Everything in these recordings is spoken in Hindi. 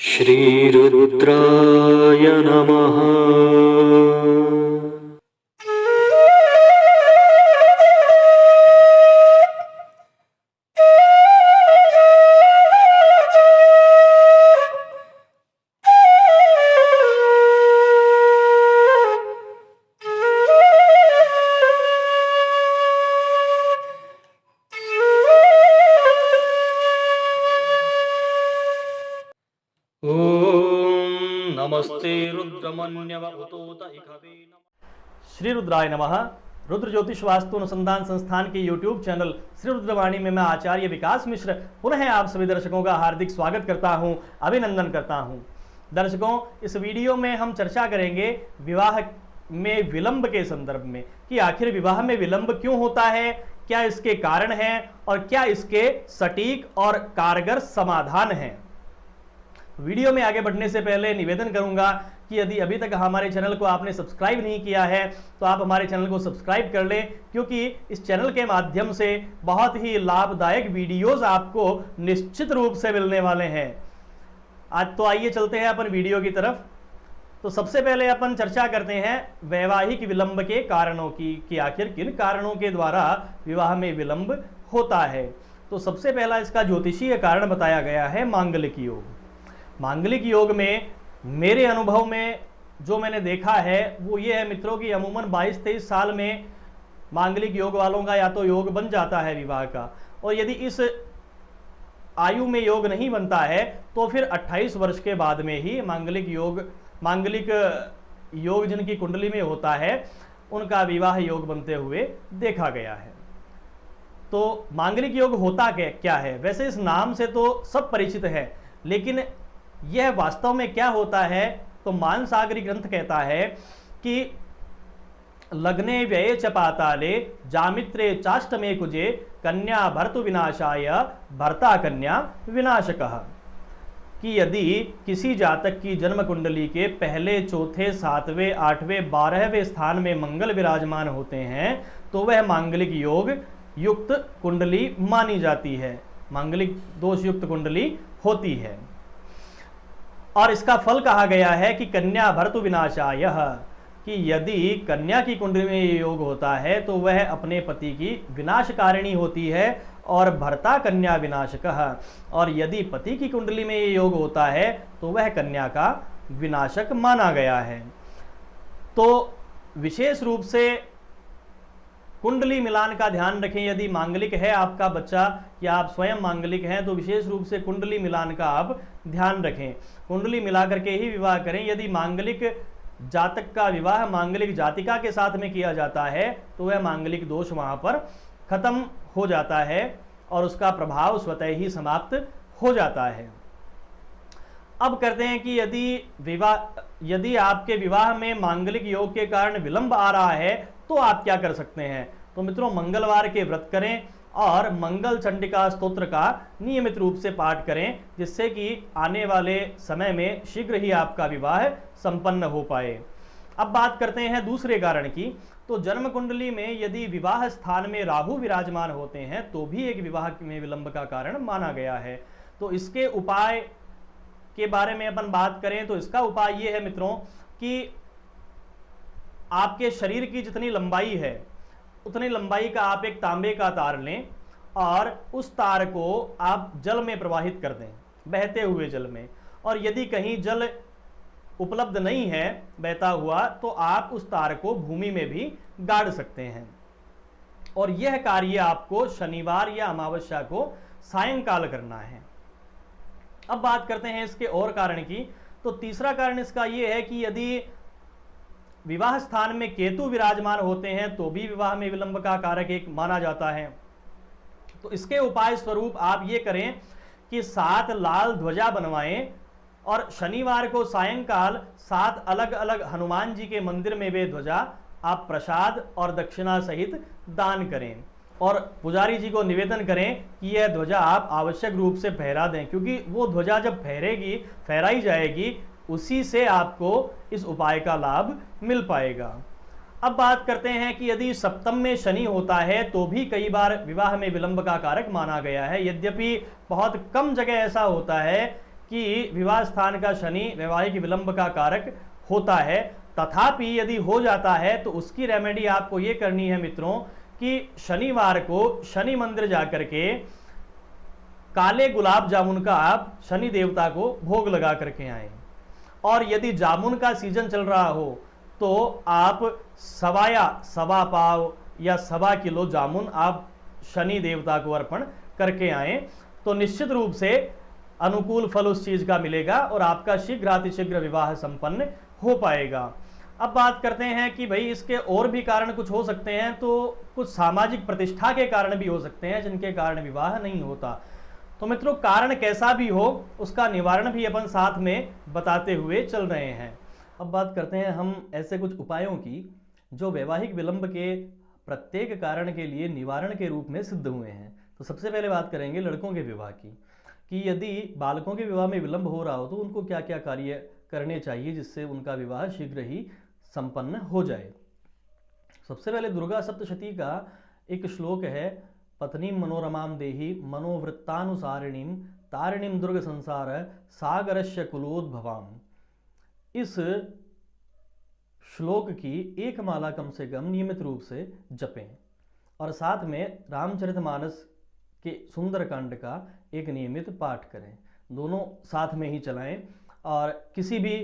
श्रीरुद्राय नमः। नमस्ते रुद्रमन्यव उतोत इखवे। श्री रुद्राय नमः। रुद्र ज्योतिष वास्तु अनुसंधान संस्थान के YouTube चैनल श्री रुद्रवाणी में मैं आचार्य विकास मिश्र पुनः आप सभी दर्शकों का हार्दिक स्वागत करता हूं, अभिनंदन करता हूं। दर्शकों, इस वीडियो में हम चर्चा करेंगे विवाह में विलंब के संदर्भ में कि आखिर विवाह में विलंब क्यों होता है, क्या इसके कारण हैं और क्या इसके सटीक और कारगर समाधान हैं। वीडियो में आगे बढ़ने से पहले निवेदन करूंगा कि यदि अभी तक हमारे चैनल को आपने सब्सक्राइब नहीं किया है तो आप हमारे चैनल को सब्सक्राइब कर लें, क्योंकि इस चैनल के माध्यम से बहुत ही लाभदायक वीडियोस आपको निश्चित रूप से मिलने वाले हैं। आज तो आइए चलते हैं अपन वीडियो की तरफ। तो सबसे पहले अपन चर्चा करते हैं वैवाहिक विलंब के कारणों की कि आखिर किन कारणों के द्वारा विवाह में विलंब होता है। तो सबसे पहला इसका ज्योतिषीय कारण बताया गया है मांगलिक योग। मांगलिक योग में मेरे अनुभव में जो मैंने देखा है वो ये है मित्रों कि अमूमन 22-23 साल में मांगलिक योग वालों का या तो योग बन जाता है विवाह का, और यदि इस आयु में योग नहीं बनता है तो फिर 28 वर्ष के बाद में ही मांगलिक योग जिनकी कुंडली में होता है उनका विवाह योग बनते हुए देखा गया है। तो मांगलिक योग होता क्या है? वैसे इस नाम से तो सब परिचित है, लेकिन यह वास्तव में क्या होता है तो मानसागरी ग्रंथ कहता है कि लग्ने व्यये च पाताले जामित्रे चाष्टमे कुजे कन्या भर्तु विनाशाय भर्ता कन्या विनाशकः। कि यदि किसी जातक की जन्म कुंडली के पहले, चौथे, 7वें, 8वें, 12वें स्थान में मंगल विराजमान होते हैं तो वह मांगलिक योग युक्त कुंडली मानी जाती है, मांगलिक दोष युक्त कुंडली होती है। और इसका फल कहा गया है कि कन्या भर्तु विनाशाय, कि यदि कन्या की कुंडली में ये योग होता है तो वह अपने पति की विनाशकारिणी होती है, और भर्ता कन्या विनाशकः, और यदि पति की कुंडली में ये योग होता है तो वह कन्या का विनाशक माना गया है। तो विशेष रूप से कुंडली मिलान का ध्यान रखें। यदि मांगलिक है आपका बच्चा या आप स्वयं मांगलिक हैं तो विशेष रूप से कुंडली मिलान का आप ध्यान रखें। कुंडली मिला करके ही विवाह करें। यदि मांगलिक जातक का विवाह मांगलिक जातिका के साथ में किया जाता है तो वह मांगलिक दोष वहां पर खत्म हो जाता है और उसका प्रभाव स्वतः ही समाप्त हो जाता है। अब करते हैं कि यदि आपके विवाह में मांगलिक योग के कारण विलंब आ रहा है तो आप क्या कर सकते हैं। तो मित्रों, मंगलवार के व्रत करें और मंगल चंडिका स्तोत्र का नियमित रूप से पाठ करें, जिससे कि आने वाले समय में शीघ्र ही आपका विवाह संपन्न हो पाए। अब बात करते हैं दूसरे कारण की। तो जन्म कुंडली में यदि विवाह स्थान में राहु विराजमान होते हैं तो भी एक विवाह में विलंब का कारण माना गया है। तो इसके उपाय के बारे में अपन बात करें तो इसका उपाय ये है मित्रों कि आपके शरीर की जितनी लंबाई है उतनी लंबाई का आप एक तांबे का तार लें और उस तार को आप जल में प्रवाहित कर दें, बहते हुए जल में। और यदि कहीं जल उपलब्ध नहीं है बहता हुआ तो आप उस तार को भूमि में भी गाड़ सकते हैं। और यह कार्य आपको शनिवार या अमावस्या को सायंकाल करना है। अब बात करते हैं इसके और कारण की। तो तीसरा कारण इसका यह है कि यदि विवाह स्थान में केतु विराजमान होते हैं तो भी विवाह में विलंब का कारक एक माना जाता है। तो इसके उपाय स्वरूप आप ये करें कि 7 लाल ध्वजा बनवाएं और शनिवार को सायंकाल 7 अलग अलग हनुमान जी के मंदिर में वे ध्वजा आप प्रसाद और दक्षिणा सहित दान करें, और पुजारी जी को निवेदन करें कि यह ध्वजा आप आवश्यक रूप से फहरा दें, क्योंकि वो ध्वजा जब फहराई जाएगी उसी से आपको इस उपाय का लाभ मिल पाएगा। अब बात करते हैं कि यदि सप्तम में शनि होता है तो भी कई बार विवाह में विलंब का कारक माना गया है। यद्यपि बहुत कम जगह ऐसा होता है कि विवाह स्थान का शनि वैवाहिक विलंब का कारक होता है। तथापि यदि हो जाता है तो उसकी रेमेडी आपको ये करनी है मित्रों कि शनिवार को शनि मंदिर जाकर के काले गुलाब जामुन का आप शनि देवता को भोग लगा करके आए। और यदि जामुन का सीजन चल रहा हो तो आप सवा पाव या सवा किलो जामुन आप शनि देवता को अर्पण करके आए, तो निश्चित रूप से अनुकूल फल उस चीज का मिलेगा और आपका शीघ्रातिशीघ्र विवाह संपन्न हो पाएगा। अब बात करते हैं कि भाई इसके और भी कारण कुछ हो सकते हैं, तो कुछ सामाजिक प्रतिष्ठा के कारण भी हो सकते हैं जिनके कारण विवाह नहीं होता। तो मित्रों, कारण कैसा भी हो उसका निवारण भी अपन साथ में बताते हुए चल रहे हैं। अब बात करते हैं हम ऐसे कुछ उपायों की जो वैवाहिक विलंब के प्रत्येक कारण के लिए निवारण के रूप में सिद्ध हुए हैं। तो सबसे पहले बात करेंगे लड़कों के विवाह की, कि यदि बालकों के विवाह में विलंब हो रहा हो तो उनको क्या क्या कार्य करने चाहिए जिससे उनका विवाह शीघ्र ही संपन्न हो जाए। सबसे पहले दुर्गा सप्तशती का एक श्लोक है, पत्नीम मनोरमाम देहि मनोवृत्तानुसारिणीम तारिणीम दुर्ग संसार सागरस्य कुलोद्भवाम। इस श्लोक की एक माला कम से कम नियमित रूप से जपें और साथ में रामचरितमानस के सुंदरकांड का एक नियमित पाठ करें। दोनों साथ में ही चलाएं और किसी भी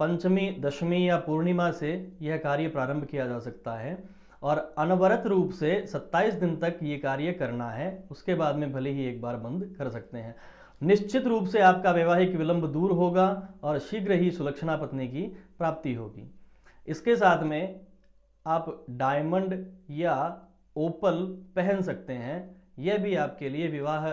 पंचमी, दशमी या पूर्णिमा से यह कार्य प्रारंभ किया जा सकता है और अनवरत रूप से 27 दिन तक ये कार्य करना है। उसके बाद में भले ही एक बार बंद कर सकते हैं। निश्चित रूप से आपका वैवाहिक विलंब दूर होगा और शीघ्र ही सुलक्षणा पत्नी की प्राप्ति होगी। इसके साथ में आप डायमंड या ओपल पहन सकते हैं, यह भी आपके लिए विवाह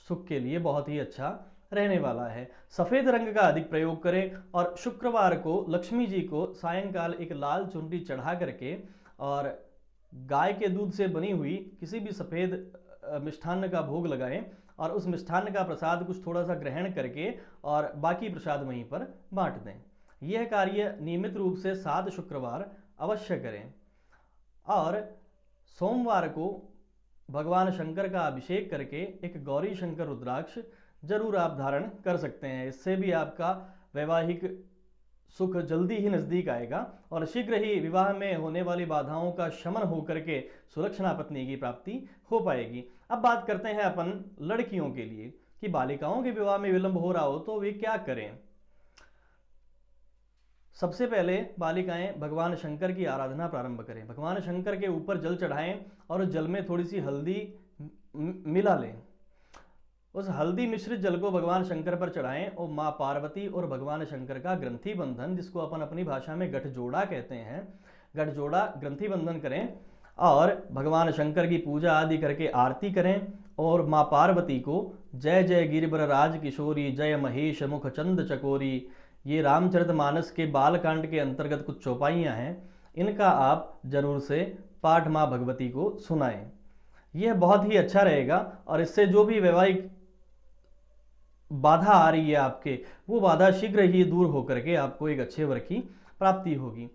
सुख के लिए बहुत ही अच्छा रहने वाला है। सफेद रंग का अधिक प्रयोग करें और शुक्रवार को लक्ष्मी जी को सायंकाल एक लाल चुनरी चढ़ा करके और गाय के दूध से बनी हुई किसी भी सफेद मिष्ठान्न का भोग लगाएं और उस मिष्ठान्न का प्रसाद कुछ थोड़ा सा ग्रहण करके और बाकी प्रसाद वहीं पर बांट दें। यह कार्य नियमित रूप से 7 शुक्रवार अवश्य करें। और सोमवार को भगवान शंकर का अभिषेक करके एक गौरी शंकर रुद्राक्ष जरूर आप धारण कर सकते हैं। इससे भी आपका वैवाहिक सुख जल्दी ही नजदीक आएगा और शीघ्र ही विवाह में होने वाली बाधाओं का शमन होकर के सुलक्षणा पत्नी की प्राप्ति हो पाएगी। अब बात करते हैं अपन लड़कियों के लिए कि बालिकाओं के विवाह में विलंब हो रहा हो तो वे क्या करें। सबसे पहले बालिकाएं भगवान शंकर की आराधना प्रारंभ करें। भगवान शंकर के ऊपर जल चढ़ाएं और जल में थोड़ी सी हल्दी मिला लें। उस हल्दी मिश्रित जल को भगवान शंकर पर चढ़ाएं और माँ पार्वती और भगवान शंकर का ग्रंथि बंधन, जिसको अपन अपनी भाषा में गठजोड़ा कहते हैं, गठजोड़ा ग्रंथि बंधन करें और भगवान शंकर की पूजा आदि करके आरती करें और माँ पार्वती को जय जय गिरिबर राज किशोरी जय महेश मुख चंद चकोरी, ये रामचरितमानस के बालकांड के अंतर्गत कुछ चौपाइयाँ हैं, इनका आप जरूर से पाठ माँ भगवती को सुनाएं। यह बहुत ही अच्छा रहेगा और इससे जो भी वैवाहिक बाधा आ रही है आपके, वो बाधा शीघ्र ही दूर होकर के आपको एक अच्छे वर की प्राप्ति होगी।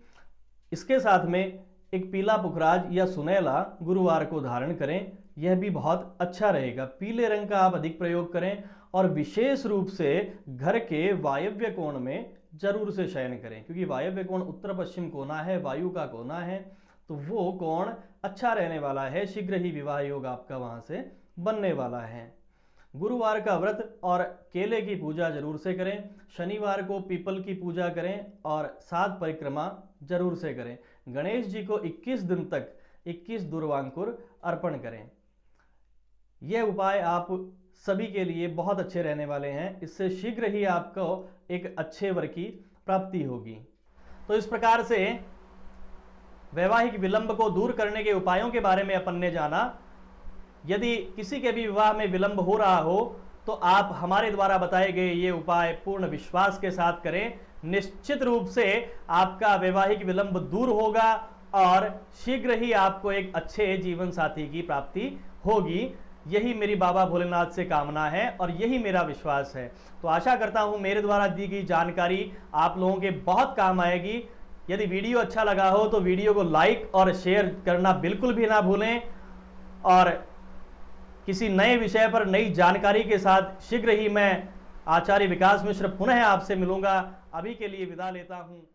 इसके साथ में एक पीला पुखराज या सुनैला गुरुवार को धारण करें, यह भी बहुत अच्छा रहेगा। पीले रंग का आप अधिक प्रयोग करें और विशेष रूप से घर के वायव्य कोण में जरूर से शयन करें, क्योंकि वायव्य कोण उत्तर पश्चिम कोना है, वायु का कोना है, तो वो कोण अच्छा रहने वाला है। शीघ्र ही विवाह योग आपका वहां से बनने वाला है। गुरुवार का व्रत और केले की पूजा जरूर से करें। शनिवार को पीपल की पूजा करें और 7 परिक्रमा जरूर से करें। गणेश जी को 21 दिन तक 21 दुर्वांकुर अर्पण करें। यह उपाय आप सभी के लिए बहुत अच्छे रहने वाले हैं। इससे शीघ्र ही आपको एक अच्छे वर की प्राप्ति होगी। तो इस प्रकार से वैवाहिक विलंब को दूर करने के उपायों के बारे में अपन ने जाना। यदि किसी के भी विवाह में विलंब हो रहा हो तो आप हमारे द्वारा बताए गए ये उपाय पूर्ण विश्वास के साथ करें। निश्चित रूप से आपका वैवाहिक विलंब दूर होगा और शीघ्र ही आपको एक अच्छे जीवन साथी की प्राप्ति होगी। यही मेरी बाबा भोलेनाथ से कामना है और यही मेरा विश्वास है। तो आशा करता हूं मेरे द्वारा दी गई जानकारी आप लोगों के बहुत काम आएगी। यदि वीडियो अच्छा लगा हो तो वीडियो को लाइक और शेयर करना बिल्कुल भी ना भूलें और किसी नए विषय पर नई जानकारी के साथ शीघ्र ही मैं आचार्य विकास मिश्र पुनः आपसे मिलूंगा। अभी के लिए विदा लेता हूं।